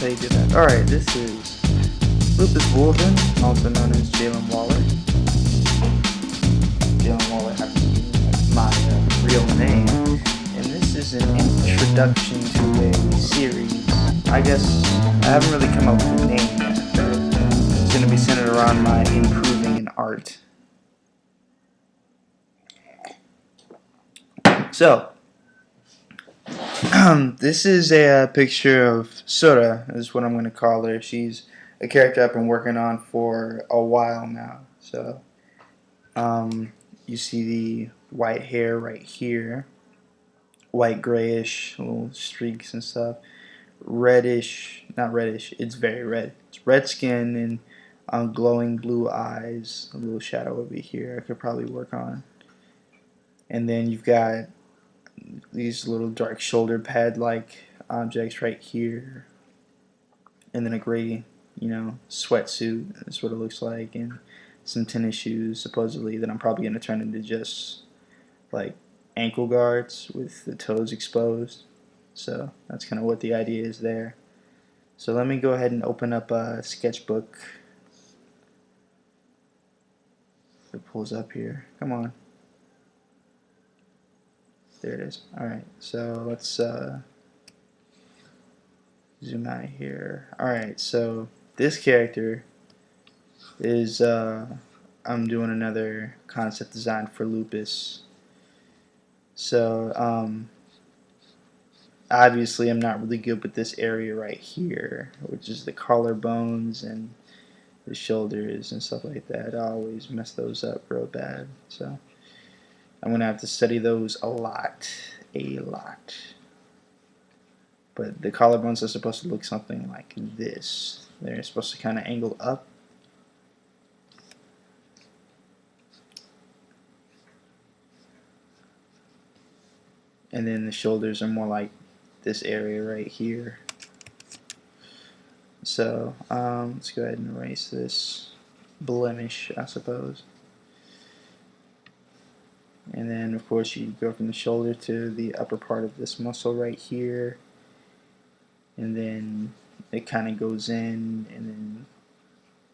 how you do that. Alright, this is Lupus Wolven, also known as Jaylon Waller. Jaylon Waller happens to be my real name. And this is an introduction to a series. I guess I haven't really come up with a name yet. It's going to be centered around my improving in art. So, this is a picture of Sora, is what I'm going to call her. She's a character I've been working on for a while now. So, you see the white hair right here, white grayish little streaks and stuff, reddish, not reddish, it's very red. It's red skin and glowing blue eyes, a little shadow over here I could probably work on. And then you've got these little dark shoulder pad like objects right here, and then a gray, sweatsuit is what it looks like, and some tennis shoes supposedly that I'm probably going to turn into just like ankle guards with the toes exposed. So that's kind of what the idea is there. So let me go ahead and open up a sketchbook. It pulls up here. Come on. There it is. Alright, so let's zoom out here. Alright, so this character is, I'm doing another concept design for Lupus. So, obviously I'm not really good with this area right here, which is the collarbones and the shoulders and stuff like that. I always mess those up real bad. So I'm going to have to study those a lot. But the collarbones are supposed to look something like this. They're supposed to kind of angle up. And then the shoulders are more like this area right here. So let's go ahead and erase this blemish, I suppose. And then of course you go from the shoulder to the upper part of this muscle right here, and then it kind of goes in, and then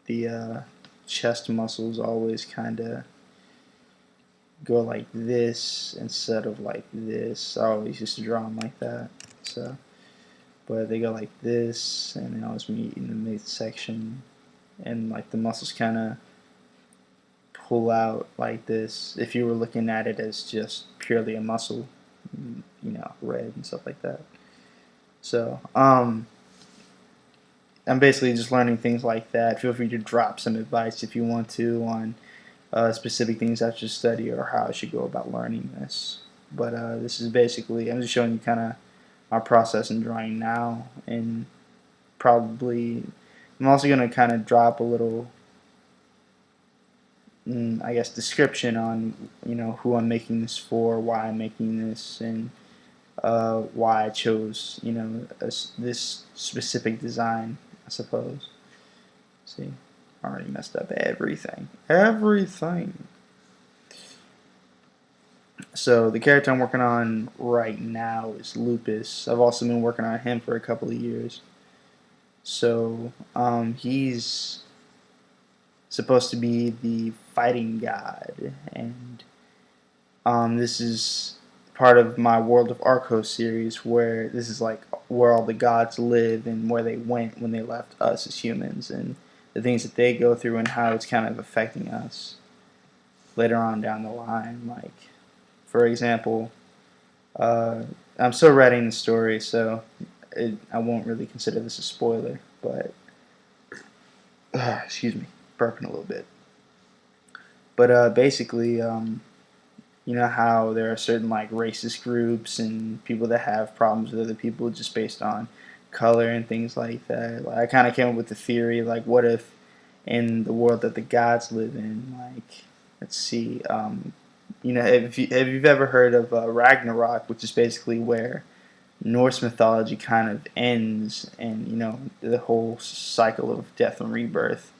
the chest muscles always kind of go like this instead of like this. I always used to draw them like that. So, but they go like this, and they always meet in the midsection, and like the muscles kind of pull out like this if you were looking at it as just purely a muscle, red and stuff like that. So I'm basically just learning things like that. Feel free to drop some advice if you want to on specific things I should study or how I should go about learning this. But this is basically, I'm just showing you kind of my process in drawing now, and probably I'm also going to kind of drop a little I guess description on who I'm making this for, why I'm making this, and why I chose this specific design, I suppose. See, I already messed up everything. So the character I'm working on right now is Lupus. I've also been working on him for a couple of years. So he's supposed to be the fighting god, and this is part of my World of Arkoez series, where this is like where all the gods live and where they went when they left us as humans, and the things that they go through and how it's kind of affecting us later on down the line. Like, for example, I'm still writing the story, so I won't really consider this a spoiler, but excuse me, burping a little bit. But basically, you know how there are certain like racist groups and people that have problems with other people just based on color and things like that. Like, I kind of came up with the theory, like, what if in the world that the gods live in, like, let's see, if you've ever heard of Ragnarok, which is basically where Norse mythology kind of ends, and the whole cycle of death and rebirth.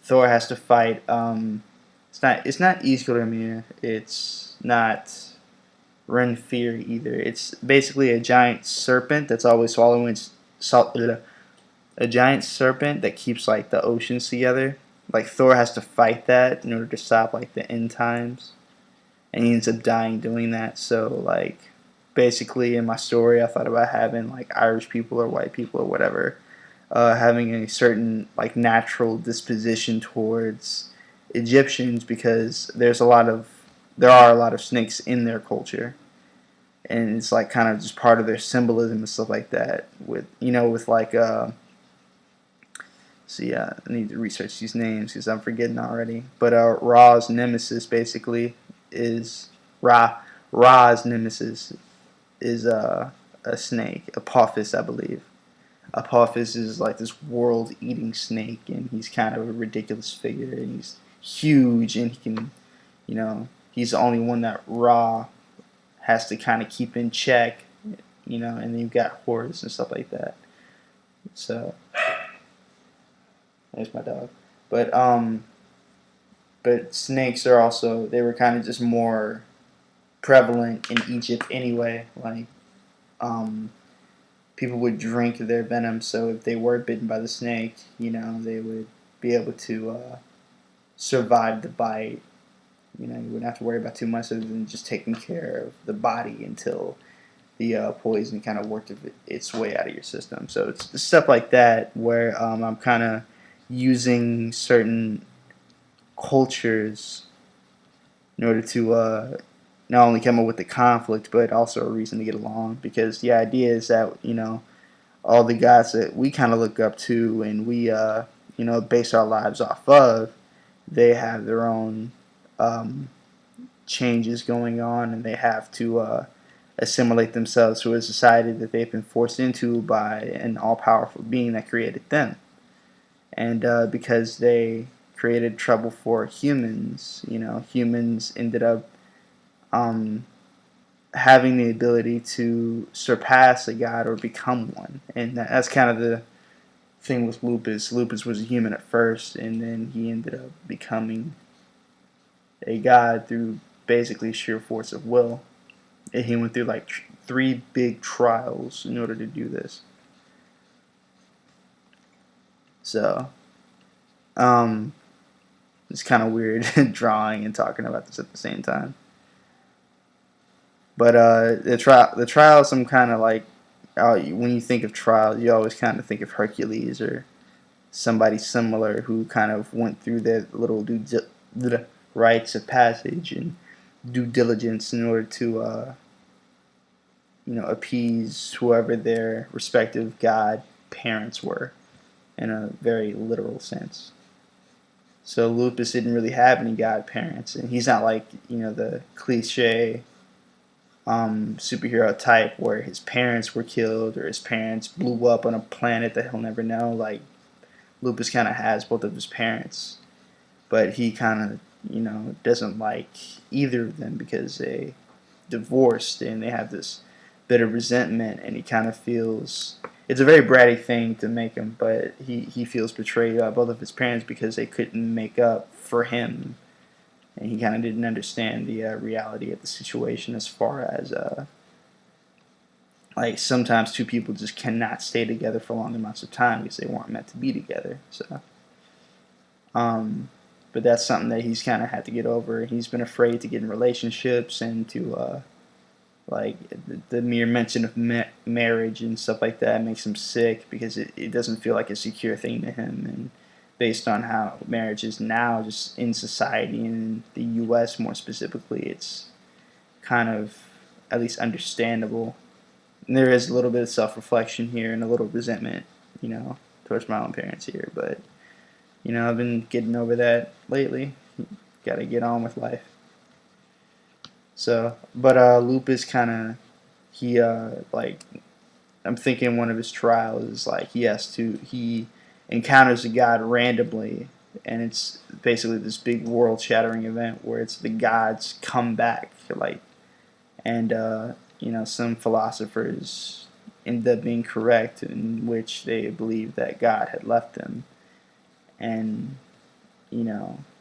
Thor has to fight. It's not Isgrimir. It's not Renfir either. It's basically a giant serpent that's always swallowing a giant serpent that keeps like the oceans together. Like Thor has to fight that in order to stop like the end times, and he ends up dying doing that. So like basically in my story, I thought about having like Irish people or white people or whatever having a certain like natural disposition towards Egyptians because there are a lot of snakes in their culture, and it's like kind of just part of their symbolism and stuff like that. With with like see, I need to research these names because I'm forgetting already. But Ra's nemesis basically is Ra. Ra's nemesis is a snake, Apophis, I believe. Apophis is like this world-eating snake, and he's kind of a ridiculous figure, and he's huge, and he can, he's the only one that Ra has to kind of keep in check, and then you've got Horus and stuff like that. So there's my dog. But snakes are also, they were kind of just more prevalent in Egypt anyway. Like people would drink their venom, so if they were bitten by the snake, they would be able to survive the bite. You wouldn't have to worry about too much other than just taking care of the body until the poison kind of worked its way out of your system. So it's stuff like that where I'm kind of using certain cultures in order to not only come up with the conflict, but also a reason to get along. Because the idea is that all the guys that we kind of look up to and we base our lives off of, they have their own changes going on, and they have to assimilate themselves to a society that they've been forced into by an all-powerful being that created them. And because they created trouble for humans, humans ended up having the ability to surpass a god or become one. And that's kind of the thing with Lupus. Lupus was a human at first, and then he ended up becoming a god through basically sheer force of will. And he went through like 3 big trials in order to do this. So, it's kind of weird drawing and talking about this at the same time. But the trials, I'm kind of like, when you think of trials, you always kind of think of Hercules or somebody similar who kind of went through their little rites of passage and due diligence in order to appease whoever their respective god parents were, in a very literal sense. So Lupus didn't really have any godparents, and he's not like the cliche superhero type where his parents were killed or his parents blew up on a planet that he'll never know. Like Lupus kind of has both of his parents, but he kind of doesn't like either of them because they divorced and they have this bitter resentment, and he kind of feels it's a very bratty thing to make him, but he feels betrayed by both of his parents because they couldn't make up for him, and he kind of didn't understand the reality of the situation as far as like sometimes two people just cannot stay together for long amounts of time because they weren't meant to be together. So but that's something that he's kind of had to get over. He's been afraid to get in relationships and to like the mere mention of marriage and stuff like that makes him sick because it doesn't feel like a secure thing to him. And based on how marriage is now, just in society, in the U.S. more specifically, it's kind of at least understandable. And there is a little bit of self-reflection here and a little resentment, towards my own parents here. But, I've been getting over that lately. Got to get on with life. So, but Lupus kind of, I'm thinking one of his trials is like he encounters a god randomly, and it's basically this big world-shattering event where it's the gods come back, and some philosophers end up being correct in which they believe that God had left them, and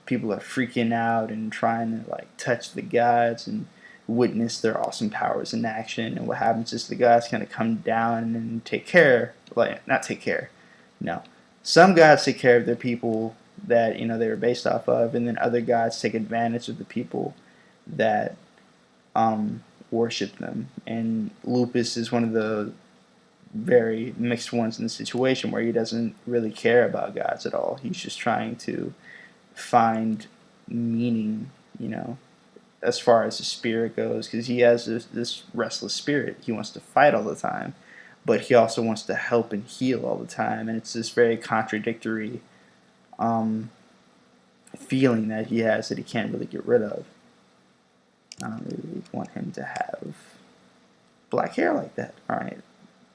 people are freaking out and trying to touch the gods and witness their awesome powers in action. And what happens is the gods kind of come down and take care, not take care, No. Some gods take care of their people that they were based off of, and then other gods take advantage of the people that worship them. And Lupus is one of the very mixed ones in the situation where he doesn't really care about gods at all. He's just trying to find meaning, as far as the spirit goes, because he has this restless spirit. He wants to fight all the time, but he also wants to help and heal all the time, and it's this very contradictory um, feeling that he has that he can't really get rid of. I don't really want him to have black hair like that, all right?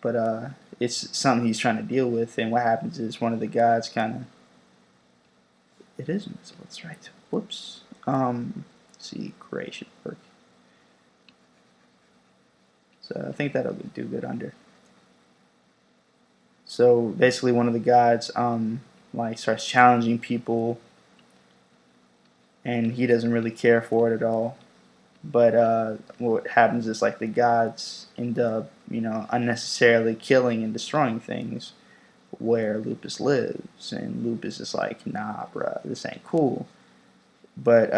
But it's something he's trying to deal with, and what happens is one of the gods kind of... It is invisible, that's right. Whoops. Let's see, gray should work. So I think that'll do good under. So basically one of the gods starts challenging people, and he doesn't really care for it at all. But what happens is the gods end up unnecessarily killing and destroying things where Lupus lives, and Lupus is like, nah, bruh, this ain't cool. But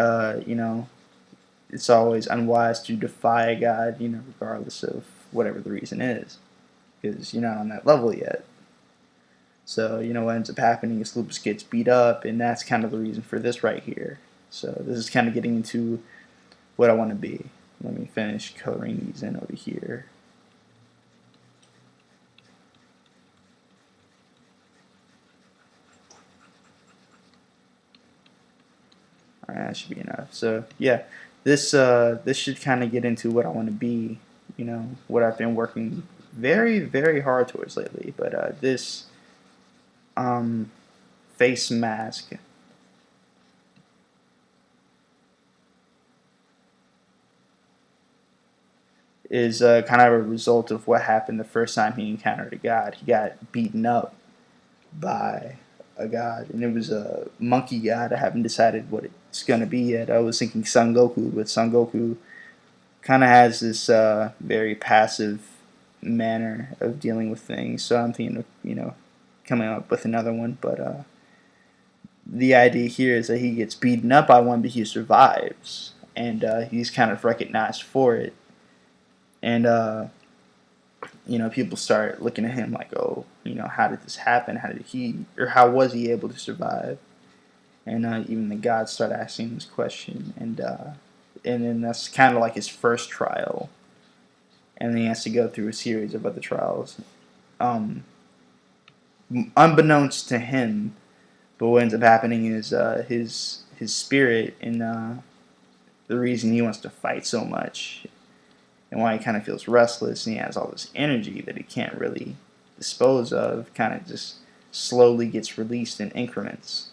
it's always unwise to defy a god, regardless of whatever the reason is, because you're not on that level yet. So what ends up happening is Lupus gets beat up, and that's kind of the reason for this right here. So this is kind of getting into what I want to be. Let me finish coloring these in over here. Alright, that should be enough. So yeah, this should kind of get into what I want to be. What I've been working very, very hard towards lately. But this face mask is kind of a result of what happened the first time he encountered a god. He got beaten up by a god, and it was a monkey god. I haven't decided what it's going to be yet. I was thinking Son Goku, but Son Goku kind of has this very passive manner of dealing with things, so I'm thinking of coming up with another one. But the idea here is that he gets beaten up by one, but he survives, and he's kind of recognized for it. And people start looking at him like, oh, how did this happen? How was he able to survive? And even the gods start asking this question, and then that's kind of like his first trial, and then he has to go through a series of other trials, unbeknownst to him. But what ends up happening is his spirit, and the reason he wants to fight so much, and why he kind of feels restless, and he has all this energy that he can't really dispose of, kind of just slowly gets released in increments.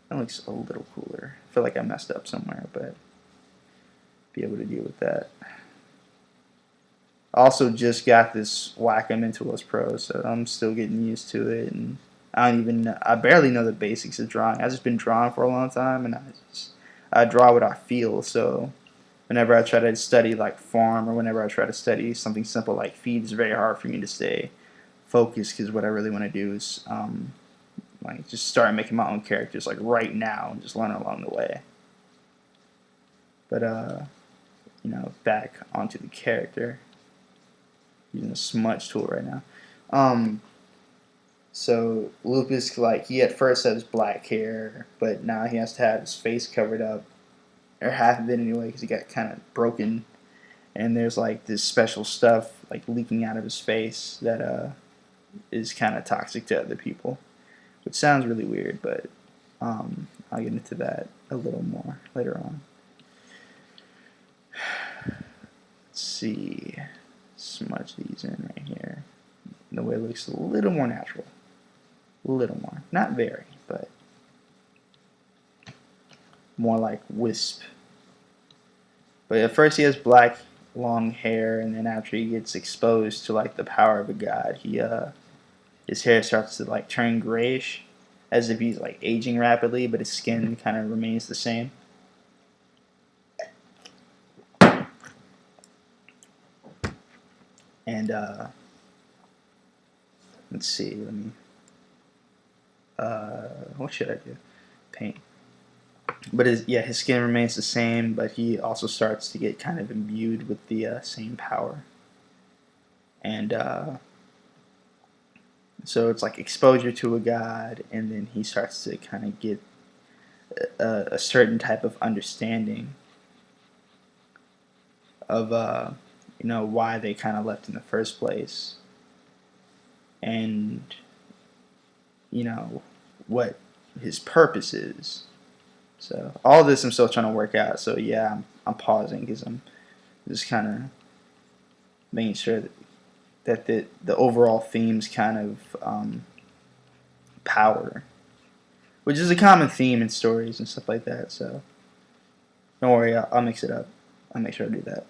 That looks a little cooler. I feel like I messed up somewhere, but be able to deal with that. Also just got this Wacom Intuos Pro, so I'm still getting used to it, and I barely know the basics of drawing. I've just been drawing for a long time, and I draw what I feel. So whenever I try to study like form, or whenever I try to study something simple like feed, it's very hard for me to stay focused, because what I really want to do is just start making my own characters like right now and just learn along the way. But back onto the character, using the smudge tool right now. So Lupus, he at first has black hair, but now he has to have his face covered up, or half of it anyway, because he got kind of broken, and there's this special stuff leaking out of his face that is kind of toxic to other people, which sounds really weird, but I'll get into that a little more later on. Let's see, smudge these in right here. The way it looks a little more natural. A little more. Not very, but more like wisp. But at first he has black long hair, and then after he gets exposed to the power of a god, his hair starts to turn grayish, as if he's aging rapidly, but his skin kind of remains the same. And let's see, let me, what should I do? Paint. But his skin remains the same, but he also starts to get kind of imbued with the same power. And so it's like exposure to a god, and then he starts to kind of get a certain type of understanding of why they kind of left in the first place, and what his purpose is. So all this I'm still trying to work out. So yeah, I'm pausing because I'm just kind of making sure that the overall theme's kind of power, which is a common theme in stories and stuff like that. So don't worry, I'll mix it up. I'll make sure I do that.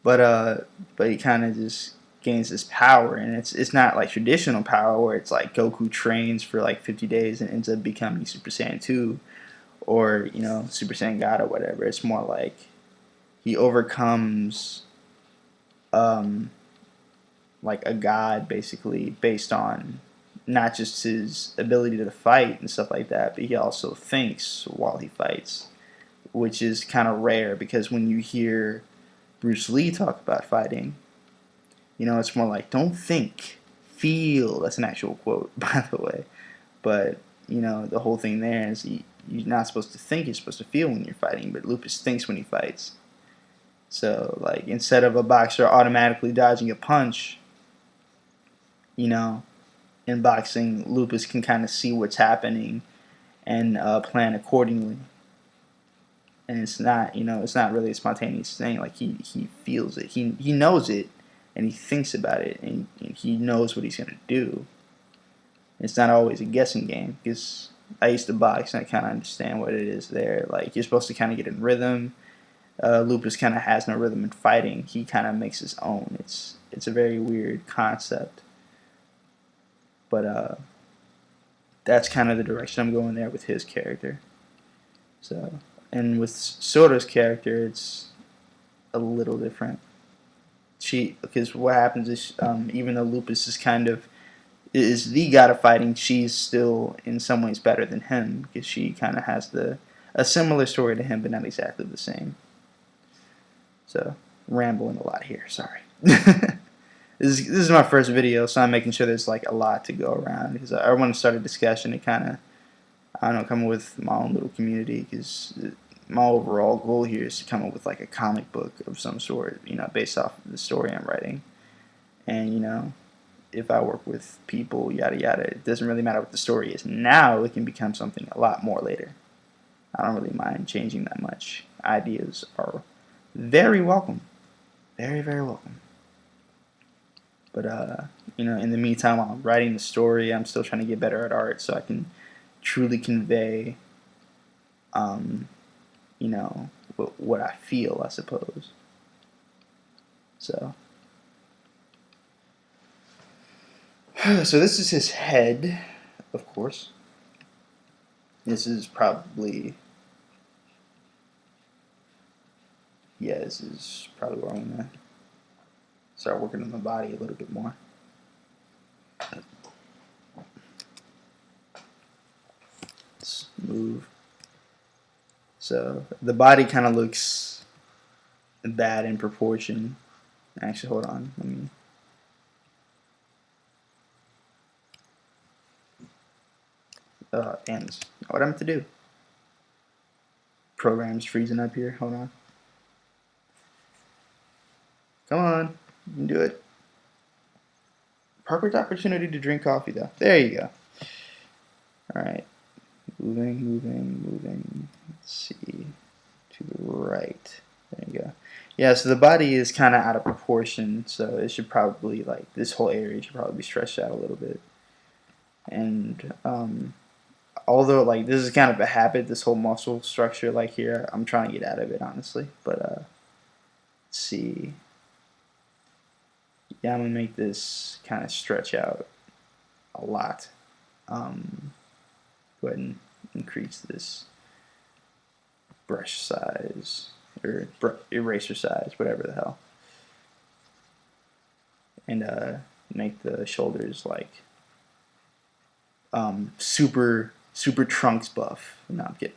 But he kind of just gains this power, and it's not like traditional power where it's like Goku trains for like 50 days and ends up becoming Super Saiyan 2 or Super Saiyan God or whatever. It's more like he overcomes like a god basically based on not just his ability to fight and stuff like that, but he also thinks while he fights, which is kind of rare because when you hear Bruce Lee talk about fighting, it's more like don't think, feel. That's an actual quote, by the way. But the whole thing there is you're not supposed to think, you're supposed to feel when you're fighting. But Lupus thinks when he fights. So like instead of a boxer automatically dodging a punch, in boxing, Lupus can kind of see what's happening and plan accordingly. And it's not, it's not really a spontaneous thing. Like he feels it, he knows it, and he thinks about it, and he knows what he's gonna do. It's not always a guessing game because I used to box and I kind of understand what it is there. Like you're supposed to kind of get in rhythm. Lupus kind of has no rhythm in fighting. He kind of makes his own. It's a very weird concept. But that's kind of the direction I'm going there with his character. So, and with Sora's character, it's a little different. Because what happens is, even though Lupus is the god of fighting, she's still in some ways better than him because she kind of has a similar story to him, but not exactly the same. So, rambling a lot here. Sorry. This is my first video, so I'm making sure there's like a lot to go around because I want to start a discussion and kind of, I don't know, come up with my own little community because my overall goal here is to come up with like a comic book of some sort, based off of the story I'm writing. And, if I work with people, yada yada, it doesn't really matter what the story is. Now it can become something a lot more later. I don't really mind changing that much. Ideas are very welcome. Very, very welcome. But, in the meantime, while I'm writing the story, I'm still trying to get better at art so I can truly convey, what I feel, I suppose. So this is his head, of course. This is probably, this is probably where I'm going to start working on the body a little bit more. Let's move. So the body kind of looks bad in proportion. Actually, hold on. Let me. Ends. What I'm to do? Program's freezing up here. Hold on. Come on. You can do it. Perfect opportunity to drink coffee, though. There you go. Alright. Moving. Let's see. To the right. There you go. Yeah, so the body is kind of out of proportion, so it should probably, like, this whole area should probably be stretched out a little bit. And, although, like, this is kind of a habit, this whole muscle structure, like, here, I'm trying to get out of it, honestly. But, let's see. Yeah, I'm going to make this kind of stretch out a lot. Go ahead and increase this brush size, or eraser size, whatever the hell. And make the shoulders like super Trunks buff. No, I'm kidding.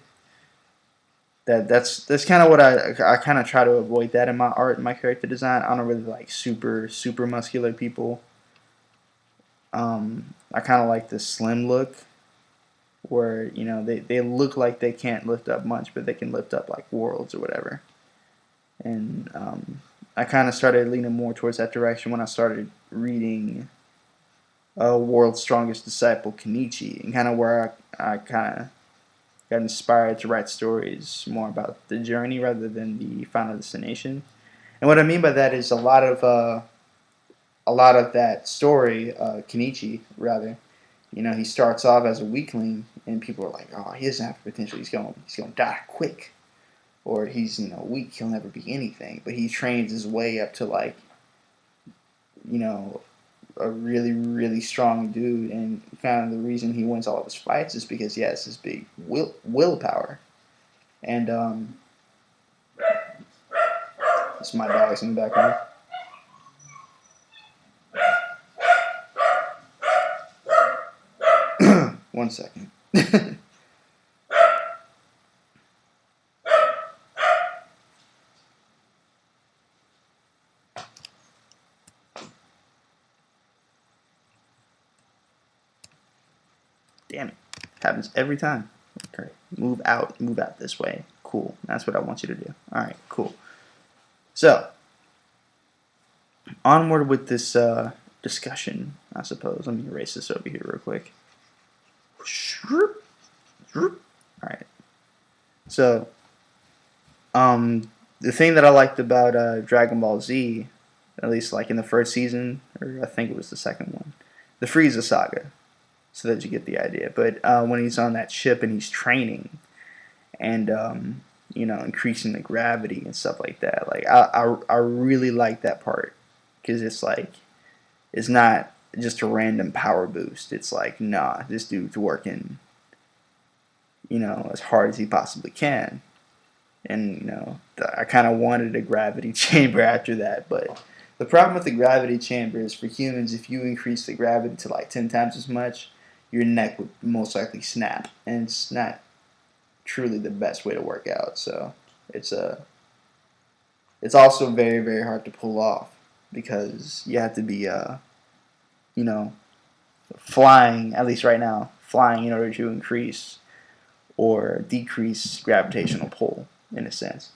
That's kind of what I kind of try to avoid that in my art and my character design. I don't really like super muscular people. I kind of like the slim look, where they look like they can't lift up much, but they can lift up like worlds or whatever. And I kind of started leaning more towards that direction when I started reading World's Strongest Disciple, Kenichi, and kind of where I kind of got inspired to write stories more about the journey rather than the final destination. And what I mean by that is a lot of that story, Kenichi rather, he starts off as a weakling, and people are like, "Oh, he doesn't have potential. He's going to die quick, or he's weak. He'll never be anything." But he trains his way up to like, a really really strong dude, and kind of the reason he wins all of his fights is because he has this big willpower. And this is my dogs in the background. One second. Damn it. Happens every time. Okay. Move out this way. Cool. That's what I want you to do. Alright, cool. So, onward with this discussion, I suppose. Let me erase this over here real quick. Alright. So, the thing that I liked about Dragon Ball Z, at least like in the first season, or I think it was the second one, the Frieza saga, so that you get the idea. But when he's on that ship and he's training, and increasing the gravity and stuff like that, like I really like that part, because it's like it's not just a random power boost. It's like, nah, this dude's working, as hard as he possibly can. And I kind of wanted a gravity chamber after that, but the problem with the gravity chamber is, for humans, if you increase the gravity to like 10 times as much, your neck would most likely snap, and it's not truly the best way to work out. So it's also very very hard to pull off, because you have to be flying, at least right now, flying in order to increase or decrease gravitational pull, in a sense.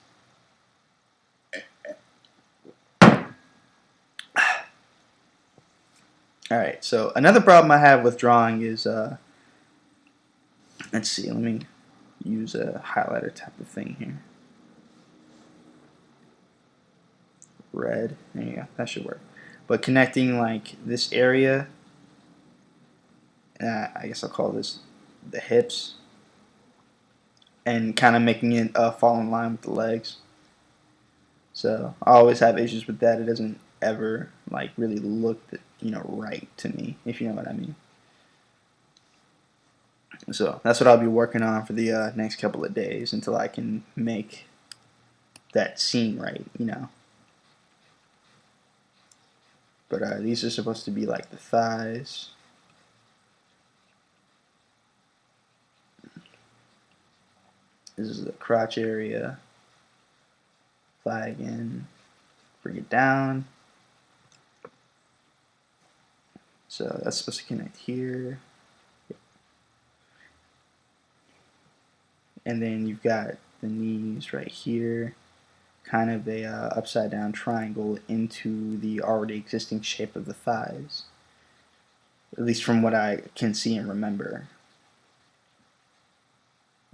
Alright, so another problem I have with drawing is, let's see, let me use a highlighter type of thing here. Red, there you go, that should work. But connecting like this area, I guess I'll call this the hips, and kind of making it fall in line with the legs. So I always have issues with that. It doesn't ever like really look right to me, if you know what I mean. So that's what I'll be working on for the next couple of days until I can make that scene right, But these are supposed to be like the thighs. This is the crotch area. Thigh again. Bring it down. So that's supposed to connect here. And then you've got the knees right here. Kind of a upside down triangle into the already existing shape of the thighs. At least from what I can see and remember.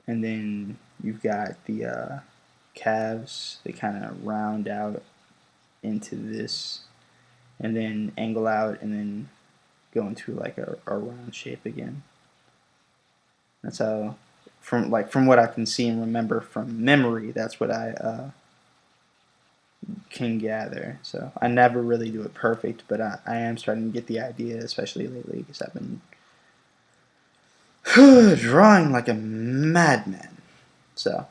And then you've got the calves. They kind of round out into this, and then angle out, and then go into like a round shape again. That's how, from what I can see and remember from memory, that's what I can gather. So I never really do it perfect, but I am starting to get the idea, especially lately, because I've been drawing like a madman. So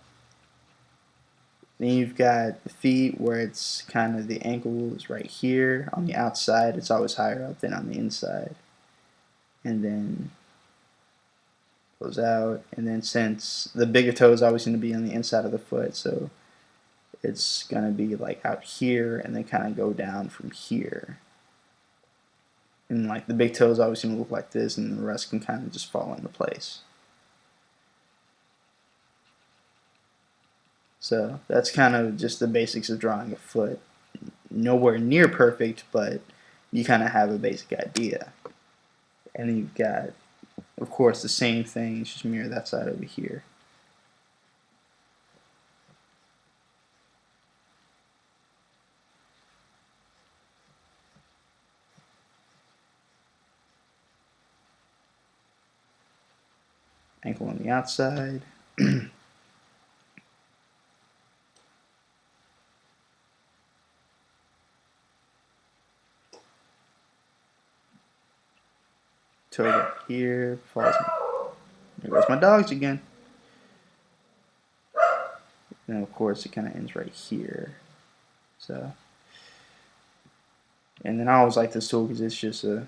Then you've got the feet where it's kind of the ankle is right here. On the outside, it's always higher up than on the inside. And then goes out. And then since the bigger toe is always going to be on the inside of the foot, so it's going to be like out here and then kind of go down from here. And like the big toe is always going to look like this, and the rest can kind of just fall into place. So that's kind of just the basics of drawing a foot. Nowhere near perfect, but you kind of have a basic idea. And then you've got, of course, the same thing, just mirror that side over here. Ankle on the outside. Toe up here, falls. There goes my dogs again. And of course, it kind of ends right here. So, and then I always like this tool because it's just a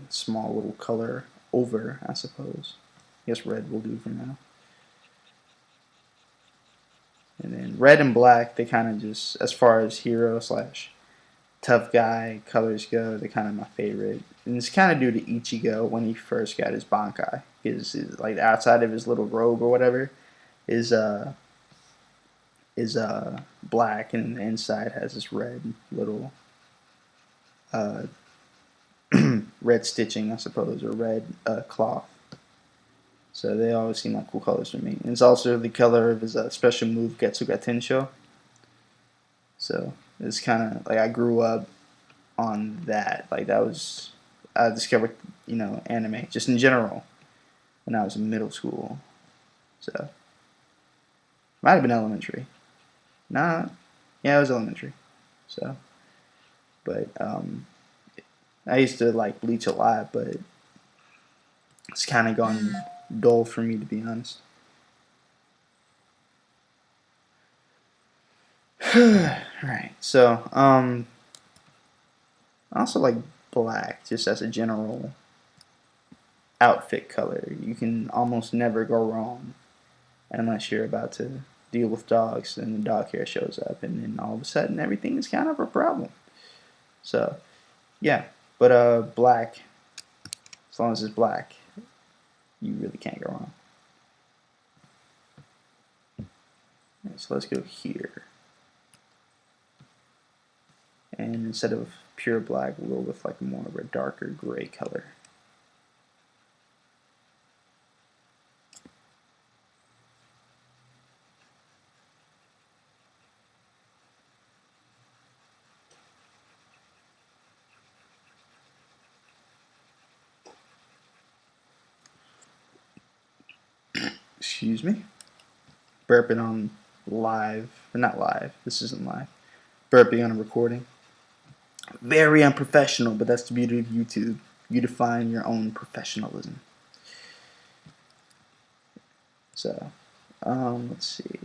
small little color over, I suppose. I guess red will do for now. And then red and black, they kind of just, as far as hero slash tough guy colors go, they're kind of my favorite. And it's kind of due to Ichigo when he first got his Bankai. His like outside of his little robe or whatever is black, and the inside has this red little red stitching, I suppose, or red cloth. So they always seem like cool colors to me. And it's also the color of his special move, Getsuga Tensho. So it's kind of like I grew up on that. Like that was, I discovered, anime just in general when I was in middle school. So might have been elementary. Nah, yeah, it was elementary. So, but I used to like Bleach a lot, but it's kind of gone dull for me, to be honest. Right. So, I also like black just as a general outfit color. You can almost never go wrong unless you're about to deal with dogs and the dog hair shows up, and then all of a sudden everything is kind of a problem. So, yeah. But black, as long as it's black, you really can't go wrong. Right, so let's go here. And instead of pure black, we'll go with like more of a darker gray color. Excuse me. Burping on live, or not live, this isn't live. Burping on a recording. Very unprofessional, but that's the beauty of YouTube. You define your own professionalism. So, let's see.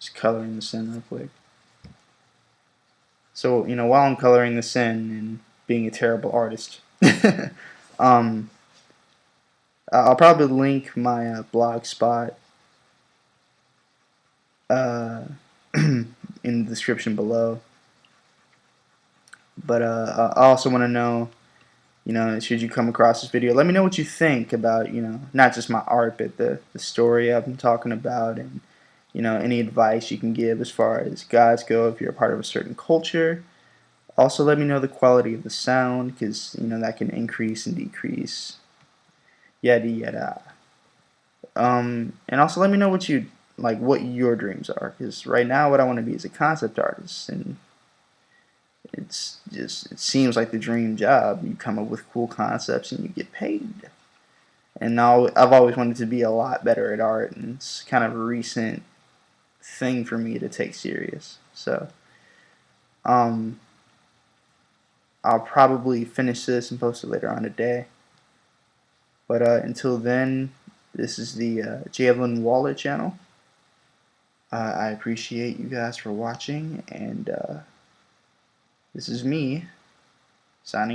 Just coloring this in real quick. So, while I'm coloring this in and being a terrible artist, I'll probably link my blog spot in the description below. But I also want to know, should you come across this video, let me know what you think about, not just my art, but the story I've been talking about, and, any advice you can give as far as gods go if you're a part of a certain culture. Also, let me know the quality of the sound, because, that can increase and decrease. Yada yada. And also let me know what your dreams are, because right now what I want to be is a concept artist, and it seems like the dream job. You come up with cool concepts and you get paid. And now I've always wanted to be a lot better at art, and it's kind of a recent thing for me to take serious. So I'll I'll probably finish this and post it later on today. But until then, this is the Jaylon Waller channel. I appreciate you guys for watching, and this is me signing